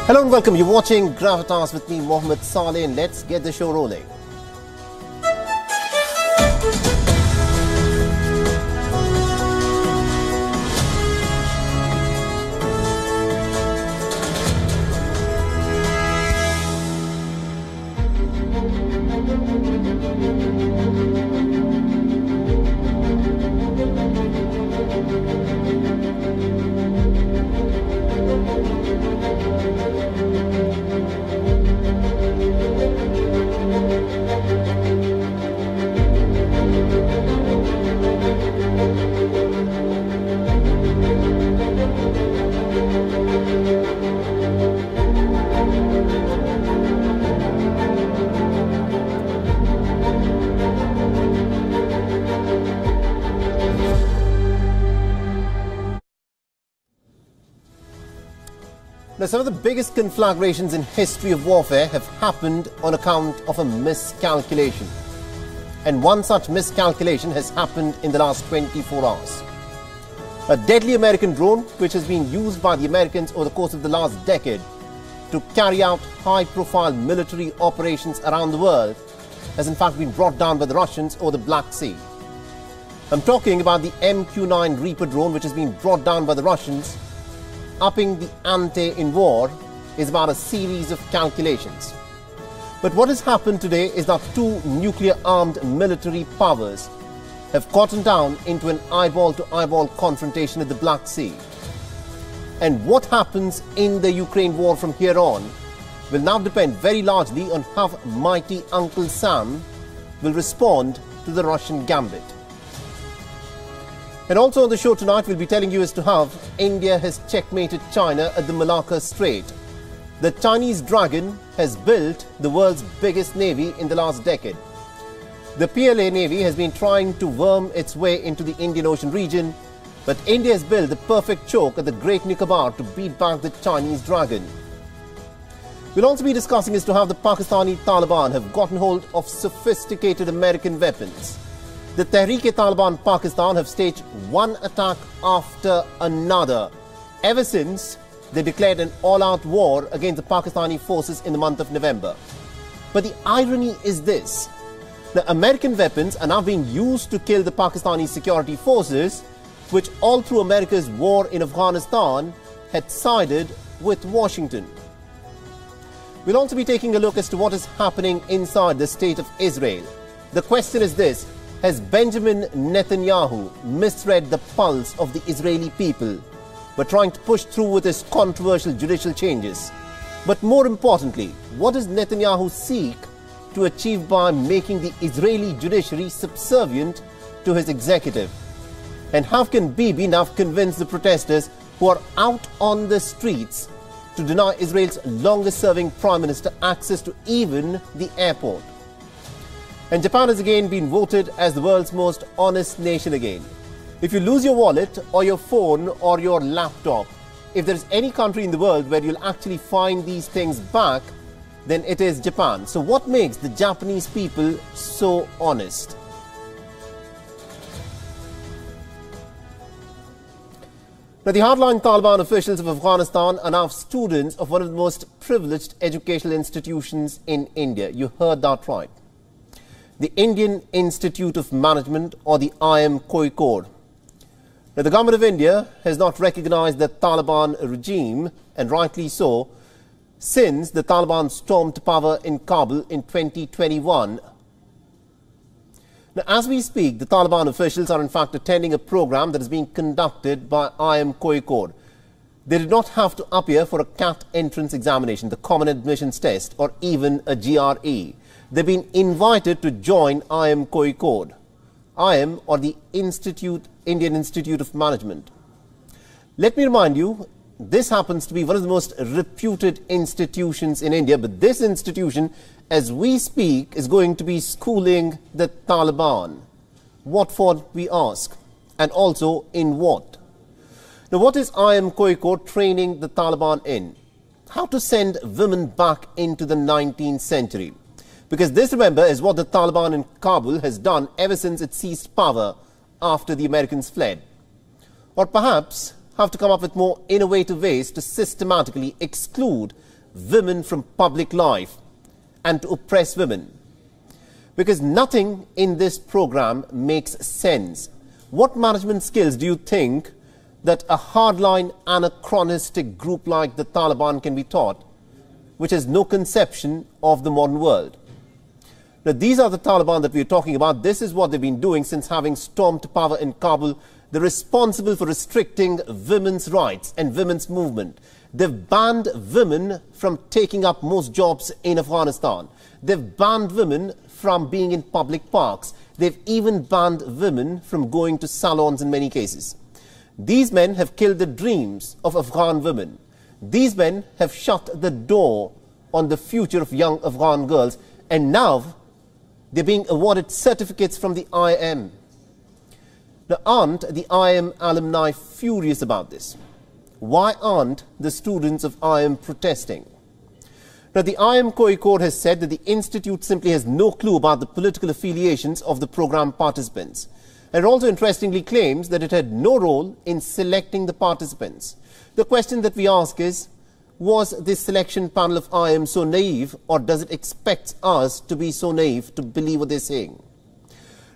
Hello and welcome. You're watching Gravitas with me, Mohammed Saleh, and let's get the show rolling. Now, some of the biggest conflagrations in history of warfare have happened on account of a miscalculation. And one such miscalculation has happened in the last 24 hours. A deadly American drone, which has been used by the Americans over the course of the last decade to carry out high-profile military operations around the world, has in fact been brought down by the Russians over the Black Sea. I'm talking about the MQ-9 Reaper drone, which has been brought down by the Russians. Upping the ante in war is about a series of calculations. But what has happened today is that two nuclear-armed military powers have gotten down into an eyeball-to-eyeball confrontation at the Black Sea. And what happens in the Ukraine war from here on will now depend very largely on how mighty Uncle Sam will respond to the Russian gambit. And also on the show tonight, we'll be telling you as to how India has checkmated China at the Malacca Strait. The Chinese dragon has built the world's biggest navy in the last decade. The PLA Navy has been trying to worm its way into the Indian Ocean region, but India has built the perfect choke at the Great Nicobar to beat back the Chinese dragon. We'll also be discussing as to how the Pakistani Taliban have gotten hold of sophisticated American weapons. The Tehreek-e-Taliban Pakistan have staged one attack after another ever since they declared an all-out war against the Pakistani forces in the month of November. But the irony is this: the American weapons are now being used to kill the Pakistani security forces, which all through America's war in Afghanistan had sided with Washington. We'll also be taking a look as to what is happening inside the state of Israel. The question is this: has Benjamin Netanyahu misread the pulse of the Israeli people by trying to push through with his controversial judicial changes? But more importantly, what does Netanyahu seek to achieve by making the Israeli judiciary subservient to his executive? And how can Bibi now convince the protesters who are out on the streets to deny Israel's longest-serving prime minister access to even the airport? And Japan has again been voted as the world's most honest nation again. If you lose your wallet or your phone or your laptop, if there is any country in the world where you'll actually find these things back, then it is Japan. So what makes the Japanese people so honest? Now, the hardline Taliban officials of Afghanistan are now students of one of the most privileged educational institutions in India. You heard that right. The Indian Institute of Management, or the IIM Kozhikode. Now, the government of India has not recognized the Taliban regime, and rightly so, since the Taliban stormed power in Kabul in 2021. Now, as we speak, the Taliban officials are in fact attending a program that is being conducted by IIM Kozhikode. They did not have to appear for a CAT entrance examination, the Common Admissions Test, or even a GRE. They've been invited to join IIM Kozhikode. IIM, or the Indian Institute of Management. Let me remind you, this happens to be one of the most reputed institutions in India, but this institution, as we speak, is going to be schooling the Taliban. What for, we ask, and also in what? Now, what is IIM Kozhikode training the Taliban in? How to send women back into the 19th century. Because this, remember, is what the Taliban in Kabul has done ever since it seized power after the Americans fled. Or perhaps have to come up with more innovative ways to systematically exclude women from public life and to oppress women. Because nothing in this program makes sense. What management skills do you think that a hardline anachronistic group like the Taliban can be taught, which has no conception of the modern world? Now, these are the Taliban that we are talking about. This is what they've been doing since having stormed power in Kabul. They're responsible for restricting women's rights and women's movement. They've banned women from taking up most jobs in Afghanistan. They've banned women from being in public parks. They've even banned women from going to salons in many cases. These men have killed the dreams of Afghan women. These men have shut the door on the future of young Afghan girls, and now they're being awarded certificates from the IIM. Now, aren't the IIM alumni furious about this? Why aren't the students of IIM protesting? Now, the IIM Kozhikode has said that the institute simply has no clue about the political affiliations of the program participants. And it also interestingly claims that it had no role in selecting the participants. The question that we ask is, was this selection panel of IIM so naive, or does it expect us to be so naive to believe what they're saying?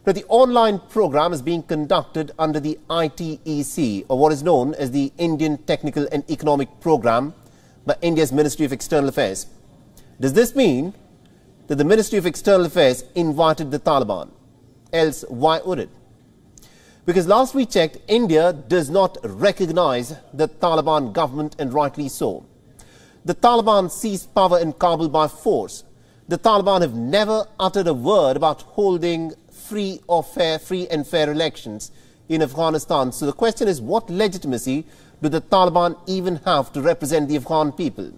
Now, the online program is being conducted under the ITEC, or what is known as the Indian Technical and Economic Program by India's Ministry of External Affairs. Does this mean that the Ministry of External Affairs invited the Taliban? Else, why would it? Because last we checked, India does not recognize the Taliban government, and rightly so. The Taliban seized power in Kabul by force. The Taliban have never uttered a word about holding free and fair elections in Afghanistan. So the question is, what legitimacy do the Taliban even have to represent the Afghan people?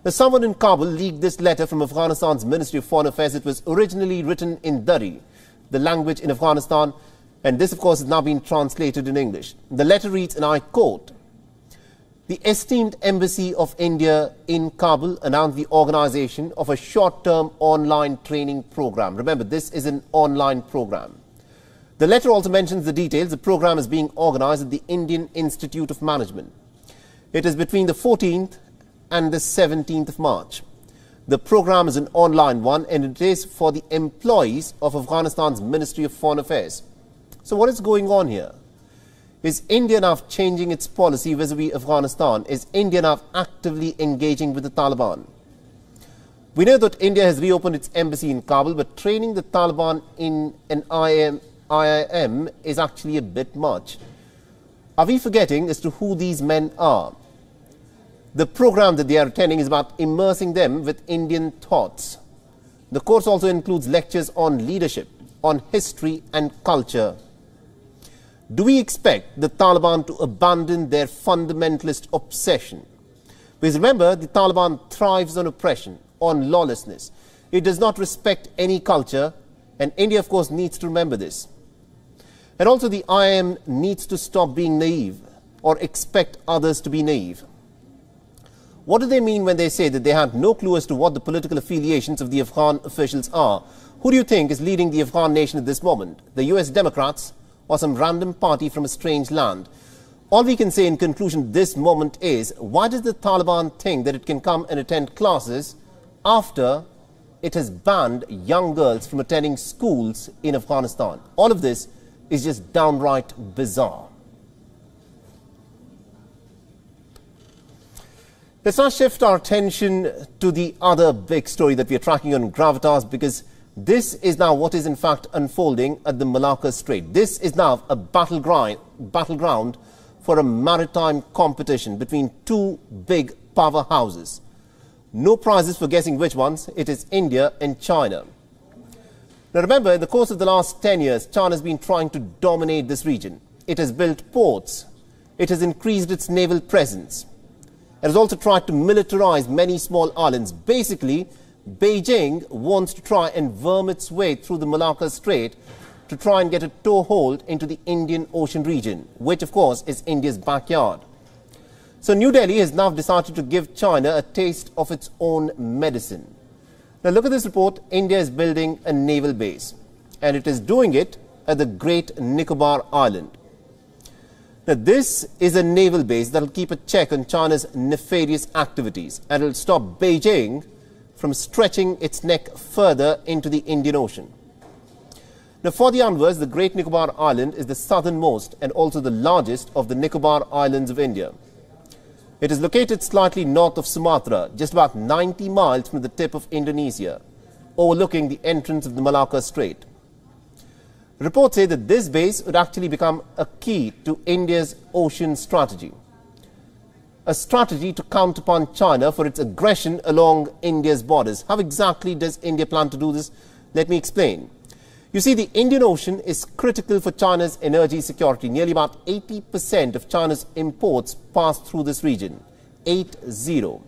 Now, someone in Kabul leaked this letter from Afghanistan's Ministry of Foreign Affairs. It was originally written in Dari, the language in Afghanistan, and this, of course, has now been translated in English. The letter reads, and I quote, "The esteemed Embassy of India in Kabul announced the organization of a short-term online training program." Remember, this is an online program. The letter also mentions the details. The program is being organized at the Indian Institute of Management. It is between the 14th and the 17th of March. The program is an online one, and it is for the employees of Afghanistan's Ministry of Foreign Affairs. So what is going on here? Is India now changing its policy vis-a-vis Afghanistan? Is India now actively engaging with the Taliban? We know that India has reopened its embassy in Kabul, but training the Taliban in an IIM is actually a bit much. Are we forgetting as to who these men are? The program that they are attending is about immersing them with Indian thoughts. The course also includes lectures on leadership, on history and culture. Do we expect the Taliban to abandon their fundamentalist obsession? Because remember, the Taliban thrives on oppression, on lawlessness. It does not respect any culture, and India, of course, needs to remember this. And also, the IIM needs to stop being naive or expect others to be naive. What do they mean when they say that they have no clue as to what the political affiliations of the Afghan officials are? Who do you think is leading the Afghan nation at this moment? The US Democrats or some random party from a strange land? All we can say in conclusion this moment is, why does the Taliban think that it can come and attend classes after it has banned young girls from attending schools in Afghanistan? All of this is just downright bizarre. Let's now shift our attention to the other big story that we are tracking on Gravitas, because this is now what is in fact unfolding at the Malacca Strait. This is now a battleground for a maritime competition between two big powerhouses. No prizes for guessing which ones. It is India and China. Now remember, in the course of the last 10 years, China has been trying to dominate this region. It has built ports. It has increased its naval presence. It has also tried to militarize many small islands. Basically, Beijing wants to try and worm its way through the Malacca Strait to try and get a toehold into the Indian Ocean region, which of course is India's backyard. So New Delhi has now decided to give China a taste of its own medicine. Now look at this report. India is building a naval base, and it is doing it at the Great Nicobar Island. Now, this is a naval base that will keep a check on China's nefarious activities and will stop Beijing from stretching its neck further into the Indian Ocean. Now, for the onwards, the Great Nicobar Island is the southernmost and also the largest of the Nicobar Islands of India. It is located slightly north of Sumatra, just about 90 miles from the tip of Indonesia, overlooking the entrance of the Malacca Strait. Reports say that this base would actually become a key to India's ocean strategy. A strategy to counterpunch China for its aggression along India's borders. How exactly does India plan to do this? Let me explain. You see, the Indian Ocean is critical for China's energy security. Nearly about 80% of China's imports pass through this region. 80.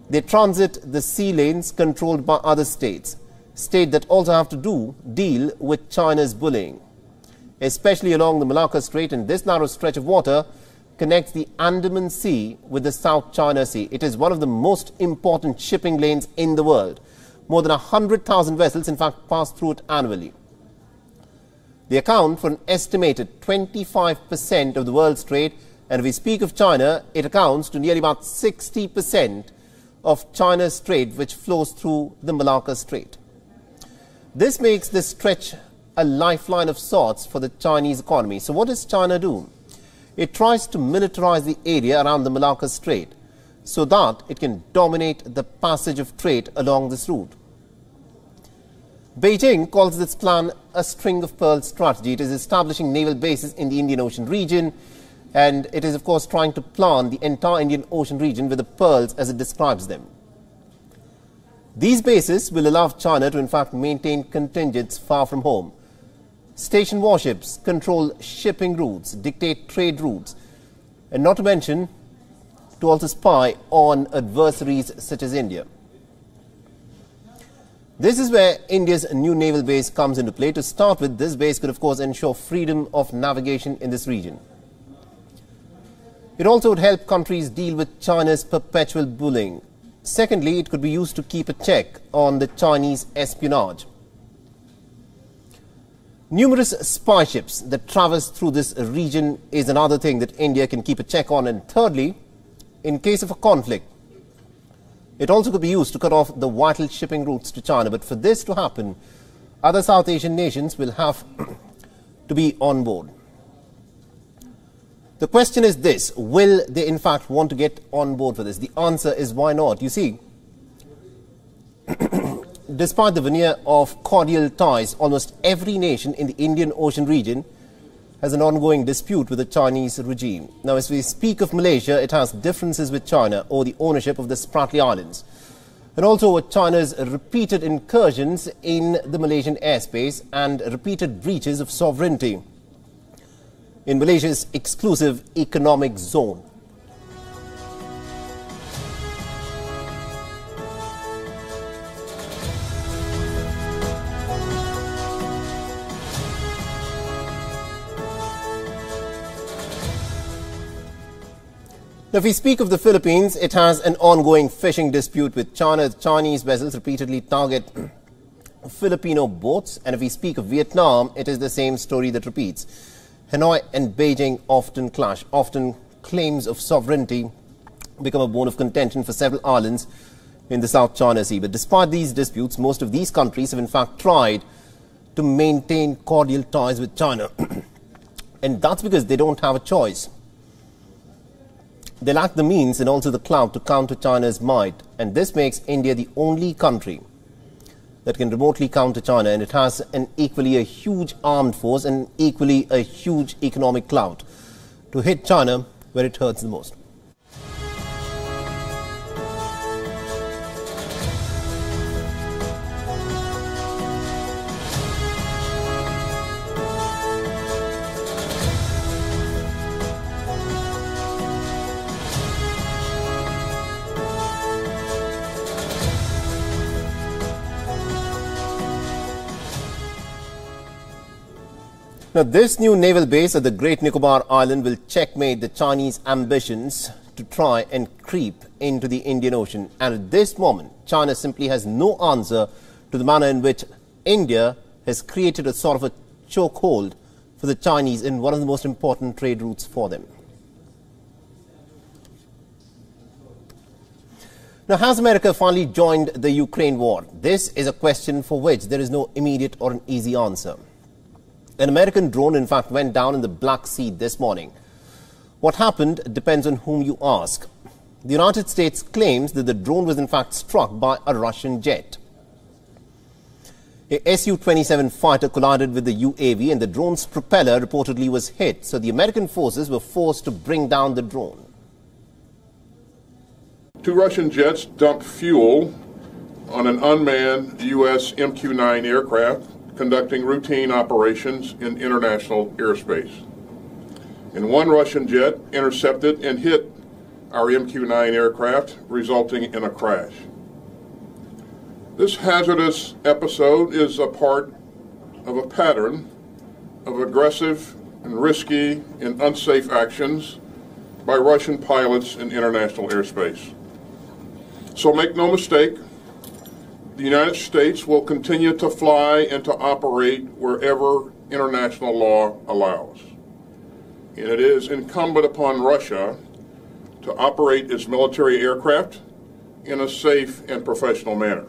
They transit the sea lanes controlled by other states. States that also have to deal with China's bullying. Especially along the Malacca Strait, and this narrow stretch of water connects the Andaman Sea with the South China Sea. It is one of the most important shipping lanes in the world. More than 100,000 vessels, in fact, pass through it annually. They account for an estimated 25% of the world's trade, and if we speak of China, it accounts to nearly about 60% of China's trade, which flows through the Malacca Strait. This makes this stretch a lifeline of sorts for the Chinese economy. So what does China do? It tries to militarize the area around the Malacca Strait so that it can dominate the passage of trade along this route. Beijing calls this plan a string of pearls strategy. It is establishing naval bases in the Indian Ocean region, and it is of course trying to plan the entire Indian Ocean region with the pearls as it describes them. These bases will allow China to in fact maintain contingents far from home. Station warships control shipping routes, dictate trade routes, and not to mention to also spy on adversaries such as India. This is where India's new naval base comes into play. To start with, this base could of course ensure freedom of navigation in this region. It also would help countries deal with China's perpetual bullying. Secondly, it could be used to keep a check on the Chinese espionage. Numerous spy ships that traverse through this region is another thing that India can keep a check on. And thirdly, in case of a conflict, it also could be used to cut off the vital shipping routes to China. But for this to happen, other South Asian nations will have to be on board. The question is this: will they in fact want to get on board for this? The answer is why not? You see, despite the veneer of cordial ties, almost every nation in the Indian Ocean region has an ongoing dispute with the Chinese regime. Now, as we speak of Malaysia, it has differences with China over the ownership of the Spratly Islands, and also with China's repeated incursions in the Malaysian airspace and repeated breaches of sovereignty in Malaysia's exclusive economic zone. Now, if we speak of the Philippines, it has an ongoing fishing dispute with China. Chinese vessels repeatedly target Filipino boats. And if we speak of Vietnam, it is the same story that repeats. Hanoi and Beijing often clash. Often claims of sovereignty become a bone of contention for several islands in the South China Sea. But despite these disputes, most of these countries have in fact tried to maintain cordial ties with China. And that's because they don't have a choice. They lack the means and also the clout to counter China's might. And this makes India the only country that can remotely counter China, and it has an equally a huge armed force and equally a huge economic clout to hit China where it hurts the most. Now, this new naval base at the Great Nicobar Island will checkmate the Chinese ambitions to try and creep into the Indian Ocean. And at this moment, China simply has no answer to the manner in which India has created a sort of a chokehold for the Chinese in one of the most important trade routes for them. Now, has America finally joined the Ukraine war? This is a question for which there is no immediate or an easy answer. An American drone, in fact, went down in the Black Sea this morning. What happened depends on whom you ask. The United States claims that the drone was in fact struck by a Russian jet. A Su-27 fighter collided with the UAV and the drone's propeller reportedly was hit, so the American forces were forced to bring down the drone. Two Russian jets dumped fuel on an unmanned U.S. MQ-9 aircraft conducting routine operations in international airspace. And one Russian jet intercepted and hit our MQ-9 aircraft, resulting in a crash. This hazardous episode is a part of a pattern of aggressive and risky and unsafe actions by Russian pilots in international airspace. So make no mistake, the United States will continue to fly and to operate wherever international law allows. And it is incumbent upon Russia to operate its military aircraft in a safe and professional manner.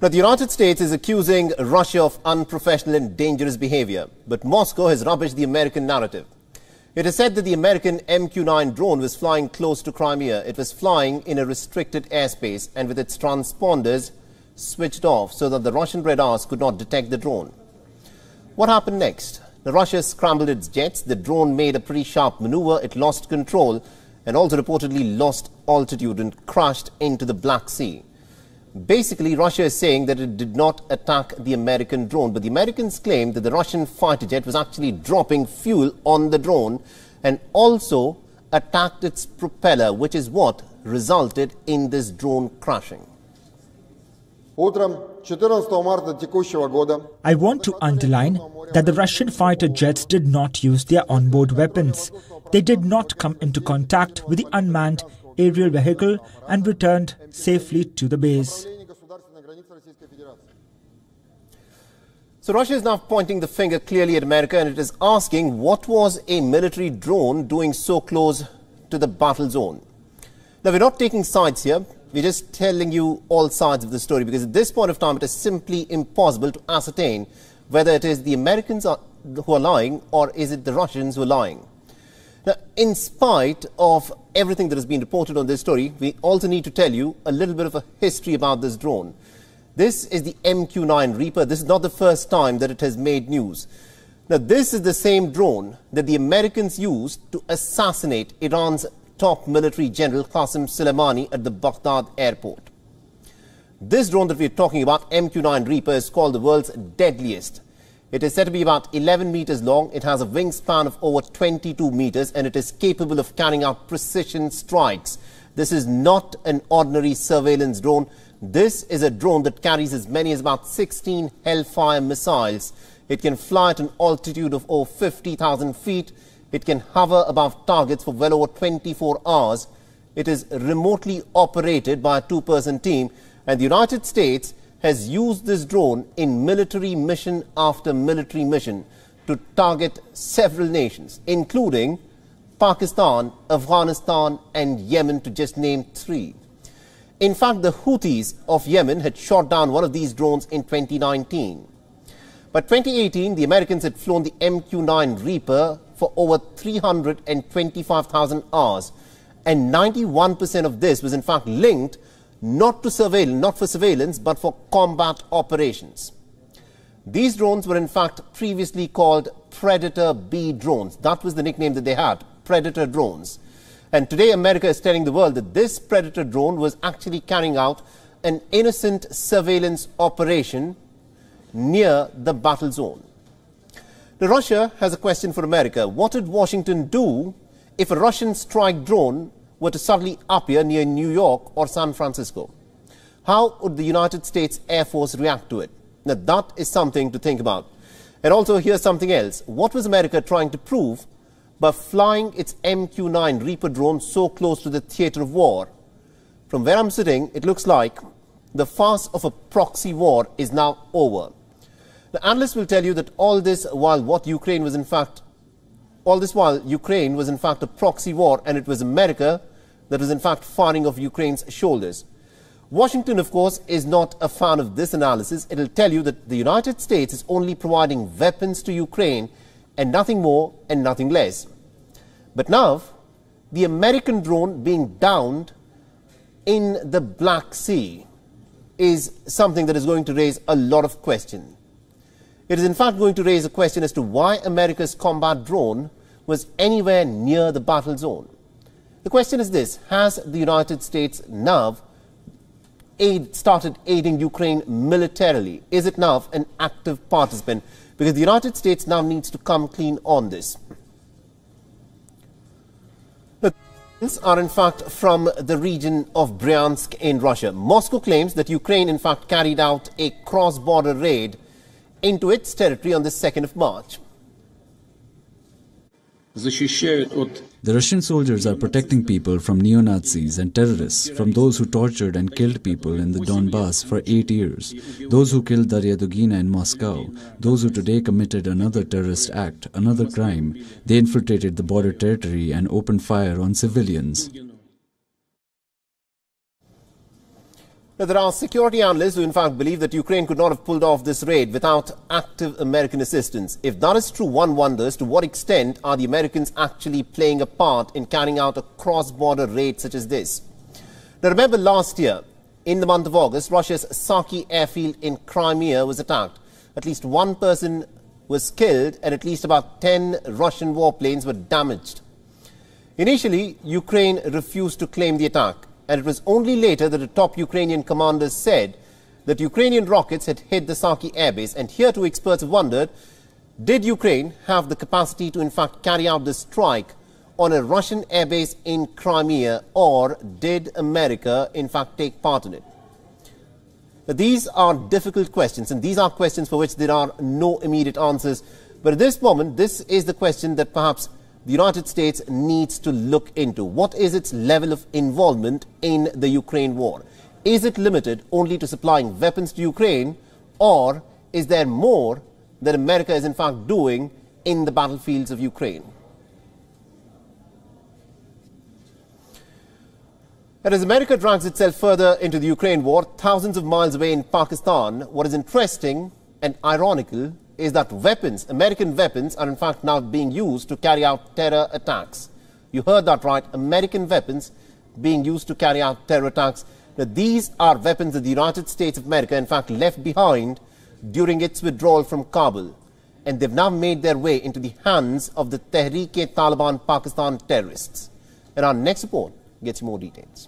Now, the United States is accusing Russia of unprofessional and dangerous behavior, but Moscow has rubbished the American narrative. It is said that the American MQ-9 drone was flying close to Crimea. It was flying in a restricted airspace and with its transponders switched off so that the Russian radars could not detect the drone. What happened next? The Russia scrambled its jets. The drone made a pretty sharp maneuver. It lost control and also reportedly lost altitude and crashed into the Black Sea. Basically, Russia is saying that it did not attack the American drone, but the Americans claim that the Russian fighter jet was actually dropping fuel on the drone and also attacked its propeller, which is what resulted in this drone crashing. I want to underline that the Russian fighter jets did not use their onboard weapons. They did not come into contact with the unmanned aerial vehicle and returned safely to the base. So Russia is now pointing the finger clearly at America and it is asking what was a military drone doing so close to the battle zone. Now, we're not taking sides here. We're just telling you all sides of the story because at this point of time it is simply impossible to ascertain whether it is the Americans who are lying or is it the Russians who are lying. Now, in spite of everything that has been reported on this story, we also need to tell you a little bit of a history about this drone. This is the MQ-9 Reaper. This is not the first time that it has made news. Now, this is the same drone that the Americans used to assassinate Iran's top military general Qasem Soleimani at the Baghdad airport. This drone that we're talking about, MQ-9 Reaper, is called the world's deadliest. It is said to be about 11 meters long. It has a wingspan of over 22 meters and it is capable of carrying out precision strikes. This is not an ordinary surveillance drone. This is a drone that carries as many as about 16 Hellfire missiles. It can fly at an altitude of over 50,000 feet. It can hover above targets for well over 24 hours. It is remotely operated by a two-person team, and the United States has used this drone in military mission after military mission to target several nations, including Pakistan, Afghanistan and Yemen, to just name three. In fact, the Houthis of Yemen had shot down one of these drones in 2019. By 2018, the Americans had flown the MQ-9 Reaper for over 325,000 hours, and 91% of this was in fact linked not for surveillance, but for combat operations. These drones were in fact previously called Predator B drones. That was the nickname that they had, Predator drones. And today America is telling the world that this Predator drone was actually carrying out an innocent surveillance operation near the battle zone. Now, Russia has a question for America. What would Washington do if a Russian strike drone were to suddenly appear near New York or San Francisco? How would the United States Air Force react to it? Now, that is something to think about. And also, here's something else. What was America trying to prove by flying its MQ-9 Reaper drone so close to the theater of war? From where I'm sitting, it looks like the farce of a proxy war is now over. The analysts will tell you that all this while Ukraine was in fact a proxy war, and it was America that was in fact firing off Ukraine's shoulders. Washington, of course, is not a fan of this analysis. It will tell you that the United States is only providing weapons to Ukraine and nothing more and nothing less. But now, the American drone being downed in the Black Sea is something that is going to raise a lot of questions. It is in fact going to raise a question as to why America's combat drone was anywhere near the battle zone. The question is this: has the United States now started aiding Ukraine militarily? Is it now an active participant? Because the United States now needs to come clean on this. The are in fact from the region of Bryansk in Russia. Moscow claims that Ukraine in fact carried out a cross-border raid into its territory on the 2nd of March. The Russian soldiers are protecting people from neo-Nazis and terrorists, from those who tortured and killed people in the Donbass for 8 years, those who killed Daria Dugina in Moscow, those who today committed another terrorist act, another crime. They infiltrated the border territory and opened fire on civilians. Now, there are security analysts who in fact believe that Ukraine could not have pulled off this raid without active American assistance. If that is true, one wonders to what extent are the Americans actually playing a part in carrying out a cross-border raid such as this. Now, remember last year, in the month of August, Russia's Saki airfield in Crimea was attacked. At least one person was killed and at least about 10 Russian warplanes were damaged. Initially, Ukraine refused to claim the attack. And it was only later that the top Ukrainian commanders said that Ukrainian rockets had hit the Saki airbase. And here too experts have wondered, did Ukraine have the capacity to in fact carry out this strike on a Russian airbase in Crimea, or did America in fact take part in it? Now, these are difficult questions, and these are questions for which there are no immediate answers. But at this moment, this is the question that perhaps the United States needs to look into. What is its level of involvement in the Ukraine war? Is it limited only to supplying weapons to Ukraine, or is there more that America is in fact doing in the battlefields of Ukraine? And as America drags itself further into the Ukraine war, thousands of miles away in Pakistan, what is interesting and ironical is that American weapons, are in fact now being used to carry out terror attacks. You heard that right, American weapons being used to carry out terror attacks. Now, these are weapons that the United States of America in fact left behind during its withdrawal from Kabul. And they've now made their way into the hands of the Tehreek-e-Taliban Pakistan terrorists. And our next report gets you more details.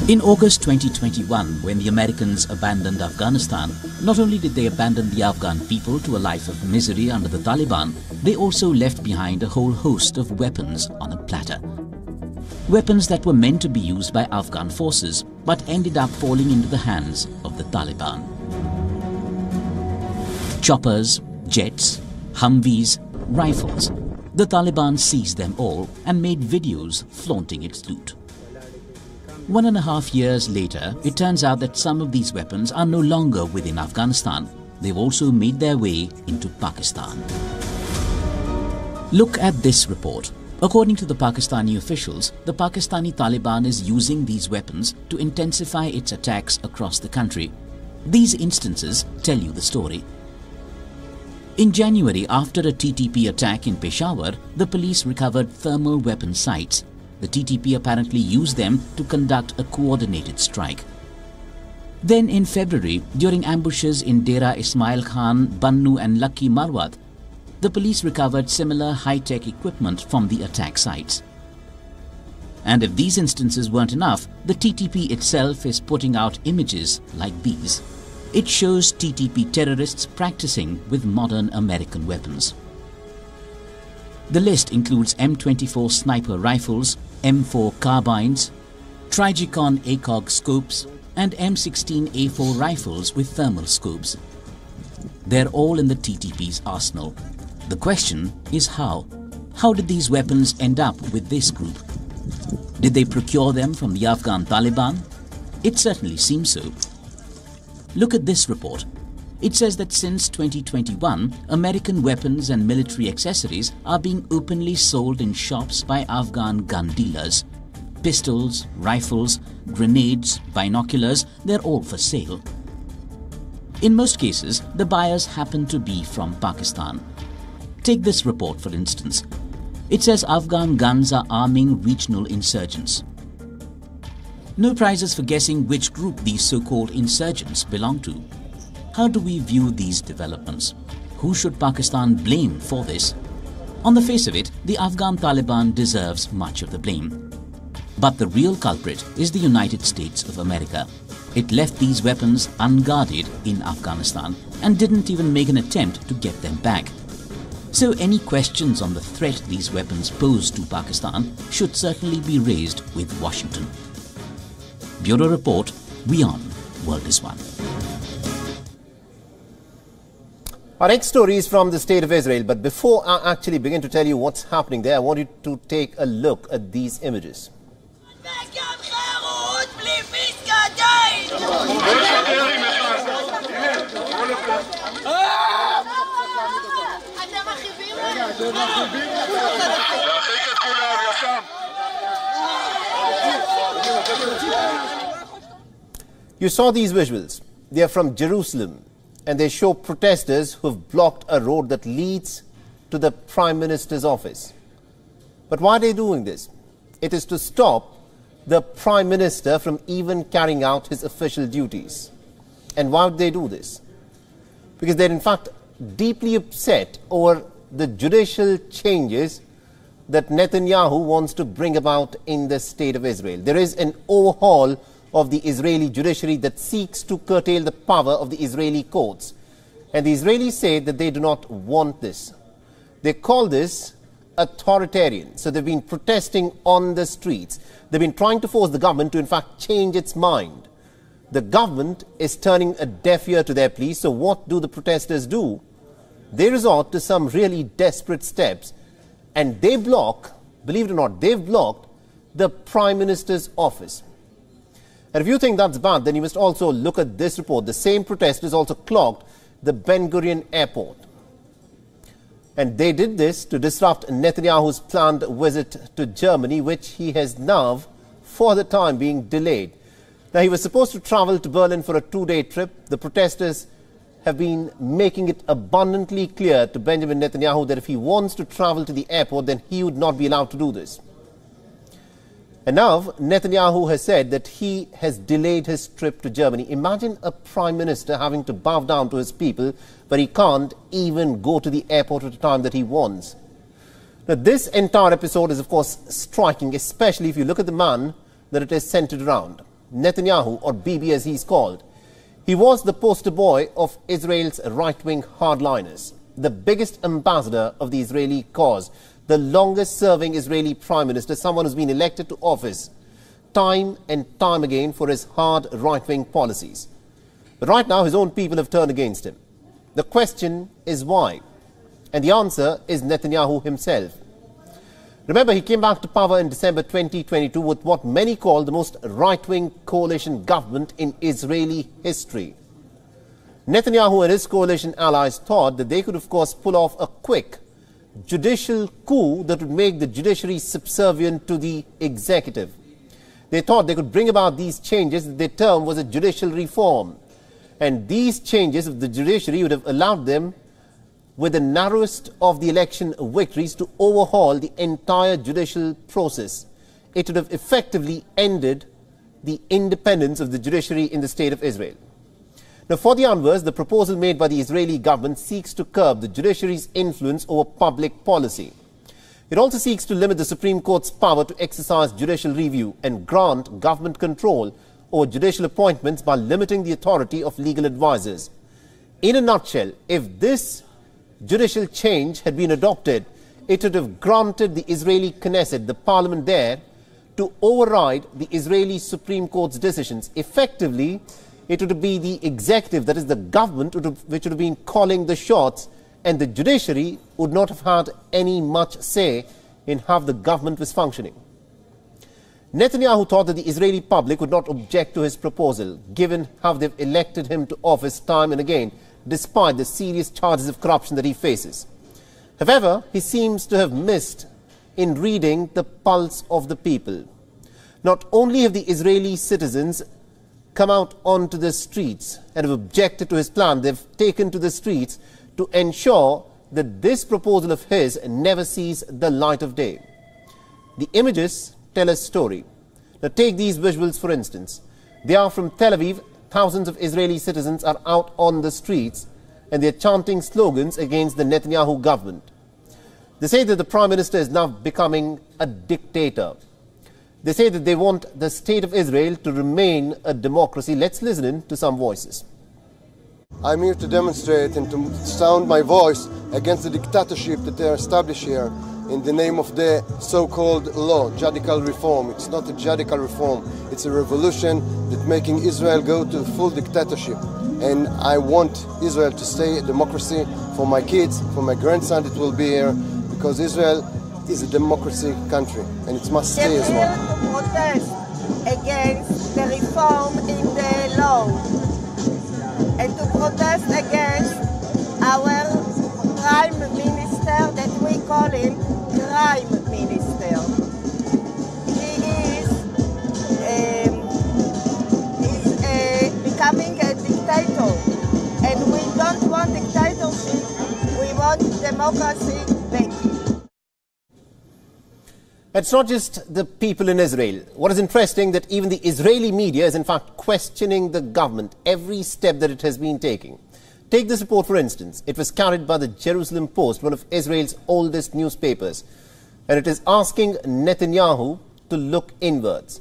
In August 2021, when the Americans abandoned Afghanistan, not only did they abandon the Afghan people to a life of misery under the Taliban, they also left behind a whole host of weapons on a platter. Weapons that were meant to be used by Afghan forces, but ended up falling into the hands of the Taliban. Choppers, jets, Humvees, rifles. The Taliban seized them all and made videos flaunting its loot. 1.5 years later, it turns out that some of these weapons are no longer within Afghanistan. They've also made their way into Pakistan. Look at this report. According to the Pakistani officials, the Pakistani Taliban is using these weapons to intensify its attacks across the country. These instances tell you the story. In January, after a TTP attack in Peshawar, the police recovered thermal weapon sights. The TTP apparently used them to conduct a coordinated strike. Then in February, during ambushes in Dera Ismail Khan, Bannu and Lucky Marwat, the police recovered similar high-tech equipment from the attack sites. And if these instances weren't enough, the TTP itself is putting out images like these. It shows TTP terrorists practicing with modern American weapons. The list includes M24 sniper rifles, M4 carbines, Trigicon ACOG scopes, and M16A4 rifles with thermal scopes. They're all in the TTP's arsenal. The question is how? How did these weapons end up with this group? Did they procure them from the Afghan Taliban? It certainly seems so. Look at this report. It says that since 2021, American weapons and military accessories are being openly sold in shops by Afghan gun dealers. Pistols, rifles, grenades, binoculars, they're all for sale. In most cases, the buyers happen to be from Pakistan. Take this report for instance. It says Afghan guns are arming regional insurgents. No prizes for guessing which group these so-called insurgents belong to. How do we view these developments? Who should Pakistan blame for this? On the face of it, the Afghan Taliban deserves much of the blame. But the real culprit is the United States of America. It left these weapons unguarded in Afghanistan and didn't even make an attempt to get them back. So any questions on the threat these weapons pose to Pakistan should certainly be raised with Washington. Bureau Report, WION World is One. Our next story is from the State of Israel, but before I actually begin to tell you what's happening there, I want you to take a look at these images. You saw these visuals. They are from Jerusalem, and they show protesters who have blocked a road that leads to the Prime Minister's office. But why are they doing this? It is to stop the Prime Minister from even carrying out his official duties. And why would they do this? Because they're in fact deeply upset over the judicial changes that Netanyahu wants to bring about in the State of Israel. There is an overhaul of the Israeli judiciary that seeks to curtail the power of the Israeli courts. And the Israelis say that they do not want this. They call this authoritarian. So they've been protesting on the streets. They've been trying to force the government to in fact change its mind. The government is turning a deaf ear to their pleas. So what do the protesters do? They resort to some really desperate steps, and they block, believe it or not, they've blocked the Prime Minister's office. And if you think that's bad, then you must also look at this report. The same protesters also clogged the Ben Gurion airport. And they did this to disrupt Netanyahu's planned visit to Germany, which he has now, for the time being, delayed. Now, he was supposed to travel to Berlin for a 2-day trip. The protesters have been making it abundantly clear to Benjamin Netanyahu that if he wants to travel to the airport, then he would not be allowed to do this. And now Netanyahu has said that he has delayed his trip to Germany. Imagine a prime minister having to bow down to his people, but he can't even go to the airport at a time that he wants. Now, this entire episode is, of course, striking, especially if you look at the man that it is centered around. Netanyahu, or Bibi as he's called. He was the poster boy of Israel's right-wing hardliners, the biggest ambassador of the Israeli cause, the longest-serving Israeli prime minister, someone who's been elected to office time and time again for his hard right-wing policies. But right now, his own people have turned against him. The question is why? And the answer is Netanyahu himself. Remember, he came back to power in December 2022 with what many call the most right-wing coalition government in Israeli history. Netanyahu and his coalition allies thought that they could, of course, pull off a quick judicial coup that would make the judiciary subservient to the executive. They thought they could bring about these changes that they termed was a judicial reform. And these changes of the judiciary would have allowed them, with the narrowest of the election victories, to overhaul the entire judicial process. It would have effectively ended the independence of the judiciary in the State of Israel. Now, for the onwards, the proposal made by the Israeli government seeks to curb the judiciary's influence over public policy. It also seeks to limit the Supreme Court's power to exercise judicial review and grant government control over judicial appointments by limiting the authority of legal advisers. In a nutshell, if this judicial change had been adopted, it would have granted the Israeli Knesset, the parliament there, to override the Israeli Supreme Court's decisions. Effectively, it would be the executive, that is the government, which would have been calling the shots, and the judiciary would not have had any much say in how the government was functioning. Netanyahu thought that the Israeli public would not object to his proposal, given how they've elected him to office time and again, despite the serious charges of corruption that he faces. However, he seems to have missed in reading the pulse of the people. Not only have the Israeli citizens come out onto the streets and have objected to his plan, they've taken to the streets to ensure that this proposal of his never sees the light of day. The images tell a story. Now take these visuals for instance. They are from Tel Aviv. Thousands of Israeli citizens are out on the streets and they're chanting slogans against the Netanyahu government. They say that the Prime Minister is now becoming a dictator. They say that they want the state of Israel to remain a democracy. Let's listen in to some voices. I'm here to demonstrate and to sound my voice against the dictatorship that they are established here in the name of the so-called law, judicial reform. It's not a judicial reform. It's a revolution that's making Israel go to full dictatorship. And I want Israel to stay a democracy for my kids, for my grandson that will be here, because Israel is a democracy country and it must stay as well. To protest against the reform in the law and to protest against our Prime Minister that we call him Crime Minister. He is becoming a dictator, and we don't want dictatorship, we want democracy back. It's not just the people in Israel. What is interesting that even the Israeli media is in fact questioning the government, every step that it has been taking. Take this report for instance. It was carried by the Jerusalem Post, one of Israel's oldest newspapers. And it is asking Netanyahu to look inwards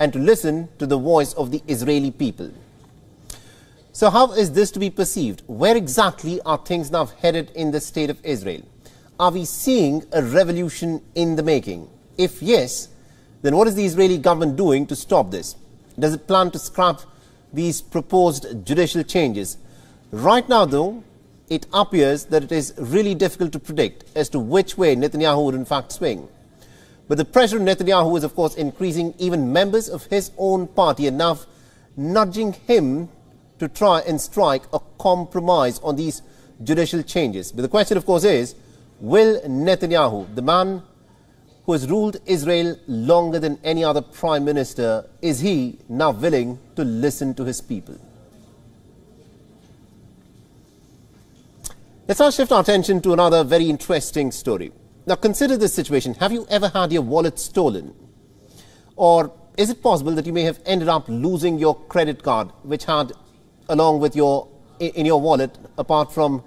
and to listen to the voice of the Israeli people. So how is this to be perceived? Where exactly are things now headed in the state of Israel? Are we seeing a revolution in the making? If yes, then what is the Israeli government doing to stop this? Does it plan to scrap these proposed judicial changes? Right now, though, it appears that it is really difficult to predict as to which way Netanyahu would in fact swing. But the pressure on Netanyahu is, of course, increasing. Even members of his own party are now nudging him to try and strike a compromise on these judicial changes. But the question, of course, is, will Netanyahu, the man who has ruled Israel longer than any other prime minister, is he now willing to listen to his people? Let's now shift our attention to another very interesting story. Now consider this situation. Have you ever had your wallet stolen? Or is it possible that you may have ended up losing your credit card, which had, along with in your wallet, apart from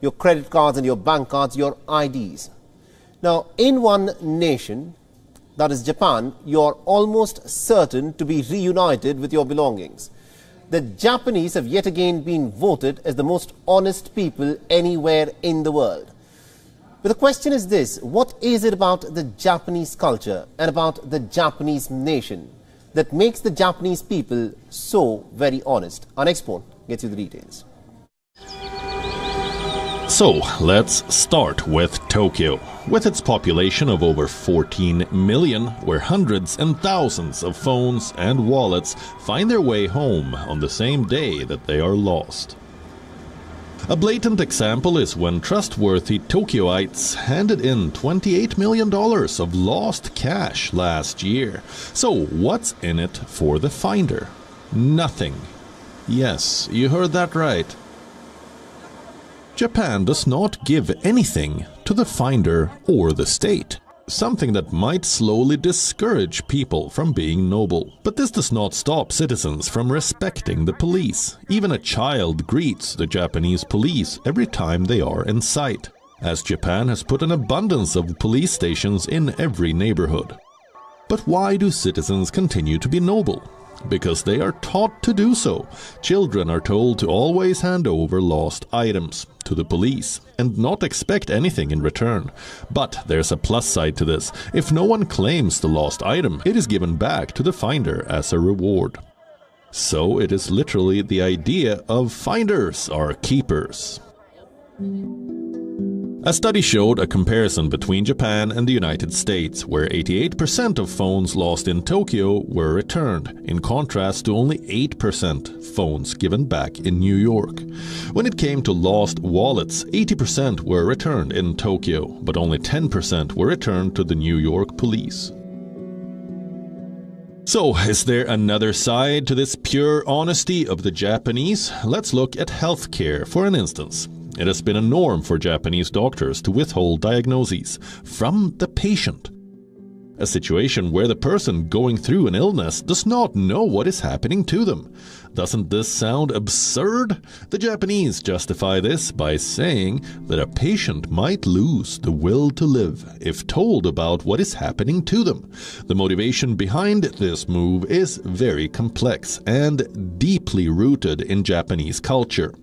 your credit cards and your bank cards, your IDs? Now, in one nation, that is Japan, you're almost certain to be reunited with your belongings. The Japanese have yet again been voted as the most honest people anywhere in the world. But the question is this: what is it about the Japanese culture and about the Japanese nation that makes the Japanese people so very honest? Our next report gets you the details. So, let's start with Tokyo. With its population of over 14 million, where hundreds and thousands of phones and wallets find their way home on the same day that they are lost. A blatant example is when trustworthy Tokyoites handed in $28 million of lost cash last year. So, what's in it for the finder? Nothing. Yes, you heard that right. Japan does not give anything to the finder or the state, something that might slowly discourage people from being noble. But this does not stop citizens from respecting the police. Even a child greets the Japanese police every time they are in sight, as Japan has put an abundance of police stations in every neighborhood. But why do citizens continue to be noble? Because they are taught to do so. Children are told to always hand over lost items to the police and not expect anything in return. But there's a plus side to this. If no one claims the lost item, it is given back to the finder as a reward. So it is literally the idea of finders are keepers. A study showed a comparison between Japan and the United States, where 88% of phones lost in Tokyo were returned, in contrast to only 8% phones given back in New York. When it came to lost wallets, 80% were returned in Tokyo, but only 10% were returned to the New York police. So, is there another side to this pure honesty of the Japanese? Let's look at healthcare for an instance. It has been a norm for Japanese doctors to withhold diagnoses from the patient. A situation where the person going through an illness does not know what is happening to them. Doesn't this sound absurd? The Japanese justify this by saying that a patient might lose the will to live if told about what is happening to them. The motivation behind this move is very complex and deeply rooted in Japanese culture.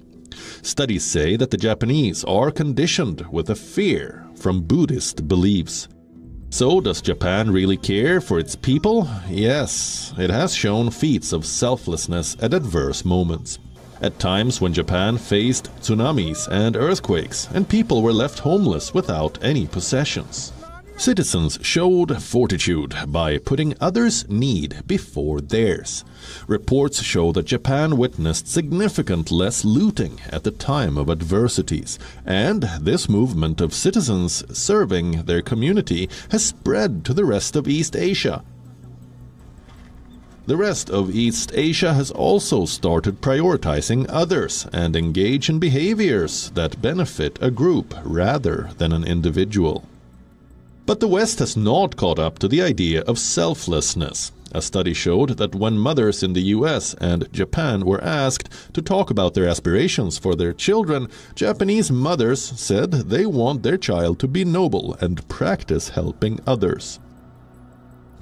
Studies say that the Japanese are conditioned with a fear from Buddhist beliefs. So, does Japan really care for its people? Yes, it has shown feats of selflessness at adverse moments. At times when Japan faced tsunamis and earthquakes, and people were left homeless without any possessions. Citizens showed fortitude by putting others' need before theirs. Reports show that Japan witnessed significant less looting at the time of adversities, and this movement of citizens serving their community has spread to the rest of East Asia. The rest of East Asia has also started prioritizing others and engage in behaviors that benefit a group rather than an individual. But the West has not caught up to the idea of selflessness. A study showed that when mothers in the US and Japan were asked to talk about their aspirations for their children, Japanese mothers said they want their child to be noble and practice helping others.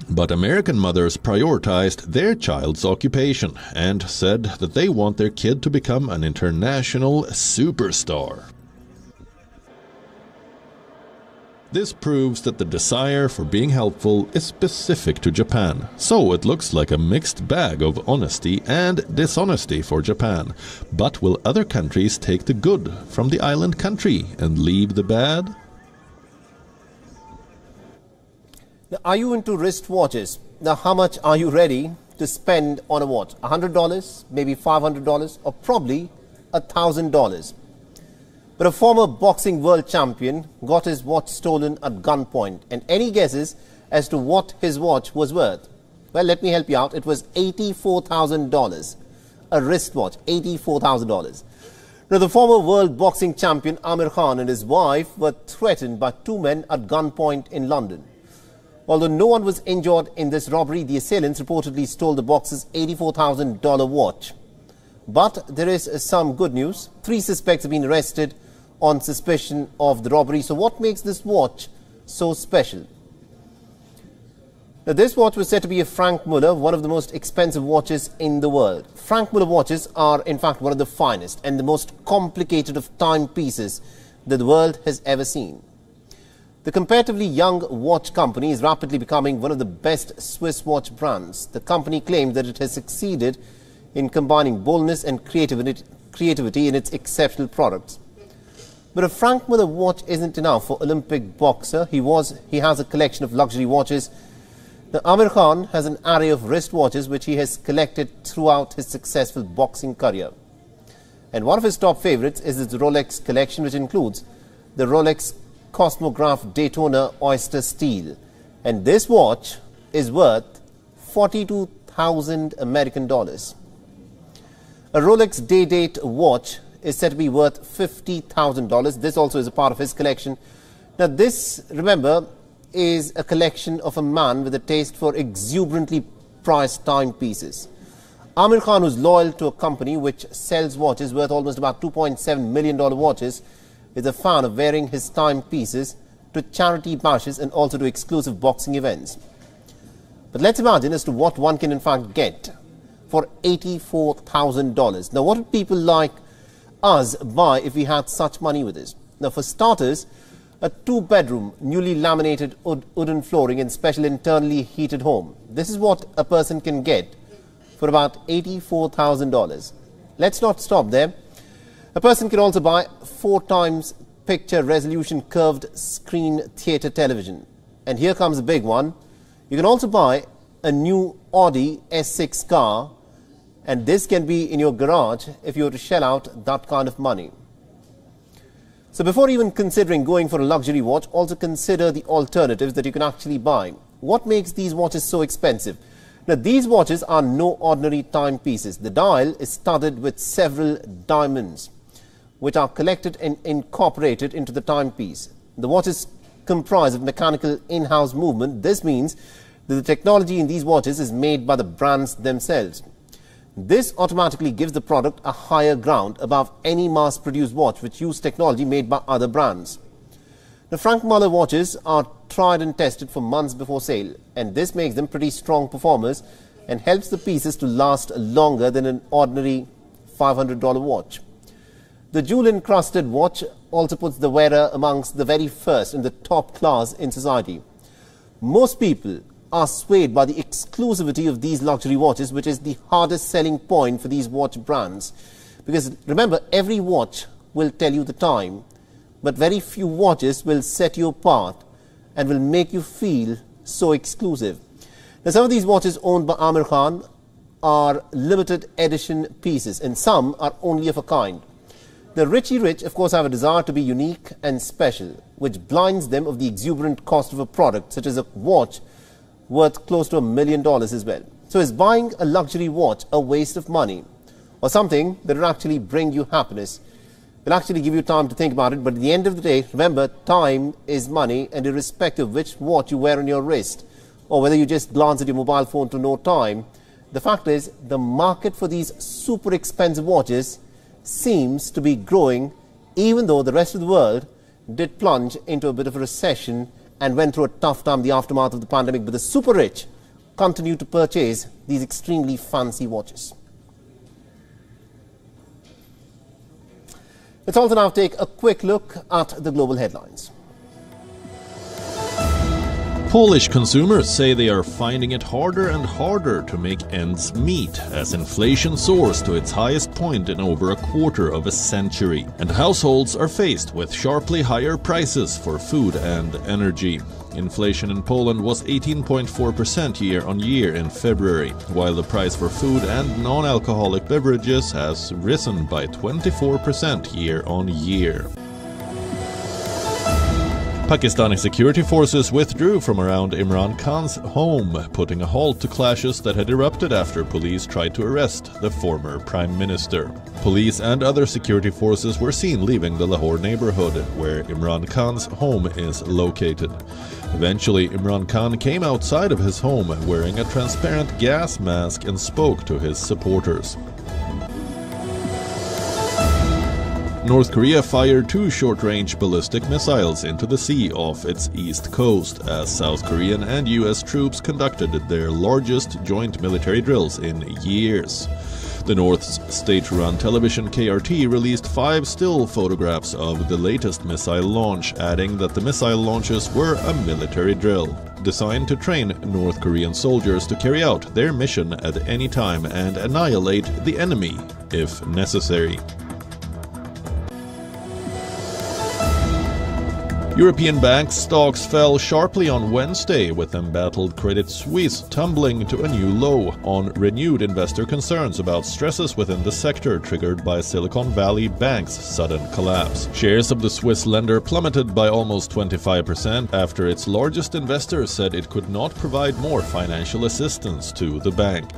But American mothers prioritized their child's occupation and said that they want their kid to become an international superstar. This proves that the desire for being helpful is specific to Japan, so it looks like a mixed bag of honesty and dishonesty for Japan. But will other countries take the good from the island country and leave the bad? Now, are you into wristwatches? Now, how much are you ready to spend on a watch? $100, maybe $500, or probably $1,000. But a former boxing world champion got his watch stolen at gunpoint. And any guesses as to what his watch was worth? Well, let me help you out. It was $84,000. A wristwatch, $84,000. Now, the former world boxing champion Amir Khan and his wife were threatened by two men at gunpoint in London. Although no one was injured in this robbery, the assailants reportedly stole the boxer's $84,000 watch. But there is some good news. 3 suspects have been arrested on suspicion of the robbery. So what makes this watch so special? Now, this watch was said to be a Frank Muller, one of the most expensive watches in the world. Frank Muller watches are in fact one of the finest and the most complicated of timepieces that the world has ever seen. The comparatively young watch company is rapidly becoming one of the best Swiss watch brands. The company claimed that it has succeeded in combining boldness and creativity in its exceptional products. But a Frank Muller watch isn't enough for Olympic boxer. He has a collection of luxury watches. The Amir Khan has an array of wristwatches which he has collected throughout his successful boxing career. And one of his top favorites is his Rolex collection, which includes the Rolex Cosmograph Daytona Oyster Steel. And this watch is worth 42,000 American dollars. A Rolex Day-Date watch is said to be worth $50,000. This also is a part of his collection. Now this, remember, is a collection of a man with a taste for exuberantly priced timepieces. Amir Khan, who's loyal to a company which sells watches worth almost about $2.7 million watches, is a fan of wearing his timepieces to charity bashes and also to exclusive boxing events. But let's imagine as to what one can in fact get for $84,000. Now, what would people like us buy if we had such money with us? Now, for starters, a 2-bedroom, newly laminated wooden flooring and special internally heated home. This is what a person can get for about $84,000. Let's not stop there. A person can also buy 4 times picture resolution curved screen theatre television. And here comes a big one. You can also buy a new Audi S6 car, and this can be in your garage if you were to shell out that kind of money. So before even considering going for a luxury watch, also consider the alternatives that you can actually buy. What makes these watches so expensive? Now, these watches are no ordinary timepieces. The dial is studded with several diamonds, which are collected and incorporated into the timepiece. The watches comprise of mechanical in-house movement. This means that the technology in these watches is made by the brands themselves. This automatically gives the product a higher ground above any mass-produced watch which use technology made by other brands. The Frank Muller watches are tried and tested for months before sale, and this makes them pretty strong performers and helps the pieces to last longer than an ordinary $500 watch. The jewel-encrusted watch also puts the wearer amongst the very first in the top class in society. Most people are swayed by the exclusivity of these luxury watches, which is the hardest selling point for these watch brands. Because remember, every watch will tell you the time, but very few watches will set you apart and will make you feel so exclusive. Now, some of these watches owned by Amir Khan are limited edition pieces, and some are only of a kind. The richy rich, of course, have a desire to be unique and special, which blinds them of the exuberant cost of a product, such as a watch worth close to $1 million as well. So is buying a luxury watch a waste of money, or something that will actually bring you happiness? Will actually give you time to think about it, but at the end of the day, remember, time is money, and irrespective of which watch you wear on your wrist, or whether you just glance at your mobile phone to know time, the fact is the market for these super expensive watches seems to be growing, even though the rest of the world did plunge into a bit of a recession and went through a tough time in the aftermath of the pandemic. But the super rich continue to purchase these extremely fancy watches. Let's also now take a quick look at the global headlines. Polish consumers say they are finding it harder and harder to make ends meet as inflation soars to its highest point in over a quarter of a century, and households are faced with sharply higher prices for food and energy. Inflation in Poland was 18.4% year-on-year in February, while the price for food and non-alcoholic beverages has risen by 24% year-on-year. Pakistani security forces withdrew from around Imran Khan's home, putting a halt to clashes that had erupted after police tried to arrest the former prime minister. Police and other security forces were seen leaving the Lahore neighborhood, where Imran Khan's home is located. Eventually, Imran Khan came outside of his home wearing a transparent gas mask and spoke to his supporters. North Korea fired 2 short-range ballistic missiles into the sea off its east coast as South Korean and US troops conducted their largest joint military drills in years. The North's state-run television KRT released 5 still photographs of the latest missile launch, adding that the missile launches were a military drill, designed to train North Korean soldiers to carry out their mission at any time and annihilate the enemy, if necessary. European bank stocks fell sharply on Wednesday, with embattled Credit Suisse tumbling to a new low on renewed investor concerns about stresses within the sector triggered by Silicon Valley Bank's sudden collapse. Shares of the Swiss lender plummeted by almost 25% after its largest investor said it could not provide more financial assistance to the bank.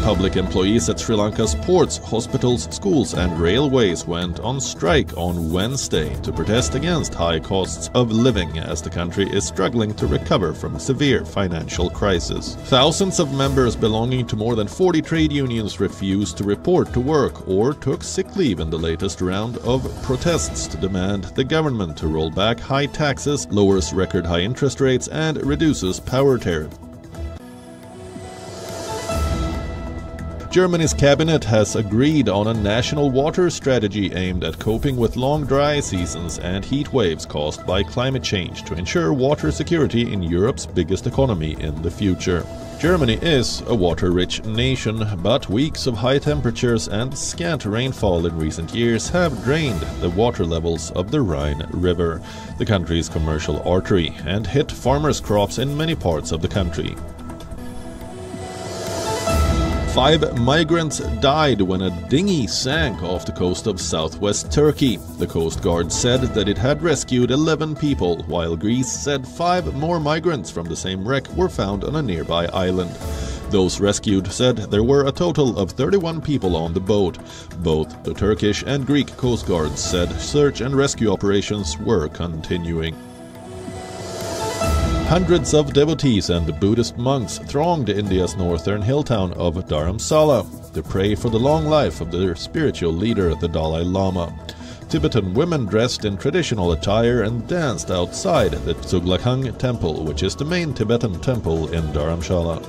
Public employees at Sri Lanka's ports, hospitals, schools and railways went on strike on Wednesday to protest against high costs of living as the country is struggling to recover from a severe financial crisis. Thousands of members belonging to more than 40 trade unions refused to report to work or took sick leave in the latest round of protests to demand the government to roll back high taxes, lowers record high interest rates and reduces power tariffs. Germany's cabinet has agreed on a national water strategy aimed at coping with long dry seasons and heat waves caused by climate change to ensure water security in Europe's biggest economy in the future. Germany is a water-rich nation, but weeks of high temperatures and scant rainfall in recent years have drained the water levels of the Rhine River, the country's commercial artery, and hit farmers' crops in many parts of the country. 5 migrants died when a dinghy sank off the coast of southwest Turkey. The Coast Guard said that it had rescued 11 people, while Greece said 5 more migrants from the same wreck were found on a nearby island. Those rescued said there were a total of 31 people on the boat. Both the Turkish and Greek Coast Guards said search and rescue operations were continuing. Hundreds of devotees and Buddhist monks thronged India's northern hill town of Dharamsala to pray for the long life of their spiritual leader, the Dalai Lama. Tibetan women dressed in traditional attire and danced outside the Tuglakhang temple, which is the main Tibetan temple in Dharamsala.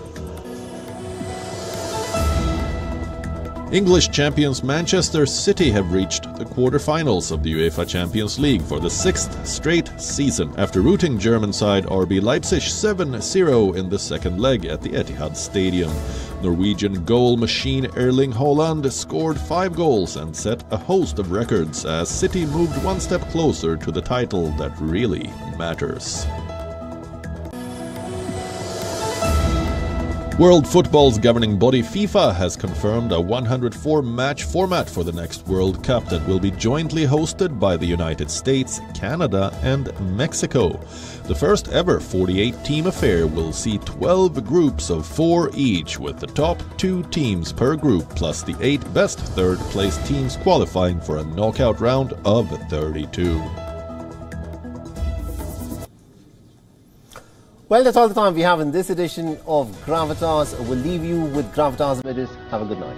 English champions Manchester City have reached the quarter-finals of the UEFA Champions League for the 6th straight season after routing German side RB Leipzig 7-0 in the second leg at the Etihad Stadium. Norwegian goal machine Erling Haaland scored 5 goals and set a host of records as City moved one step closer to the title that really matters. World Football's governing body FIFA has confirmed a 104-match format for the next World Cup that will be jointly hosted by the United States, Canada and Mexico. The first ever 48-team affair will see 12 groups of 4 each, with the top 2 teams per group plus the 8 best third-place teams qualifying for a knockout round of 32. Well, that's all the time we have in this edition of Gravitas. We'll leave you with Gravitas images. Have a good night.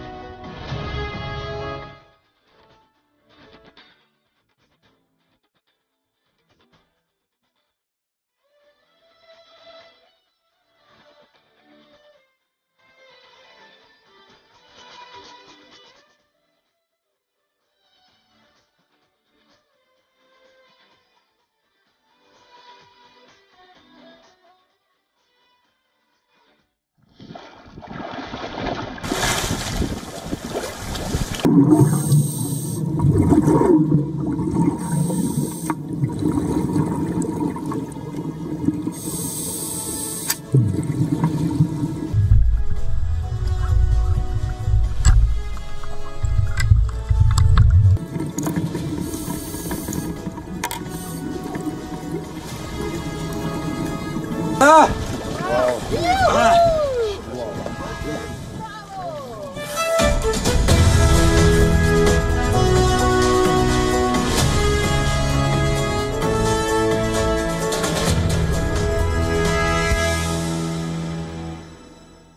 Wow.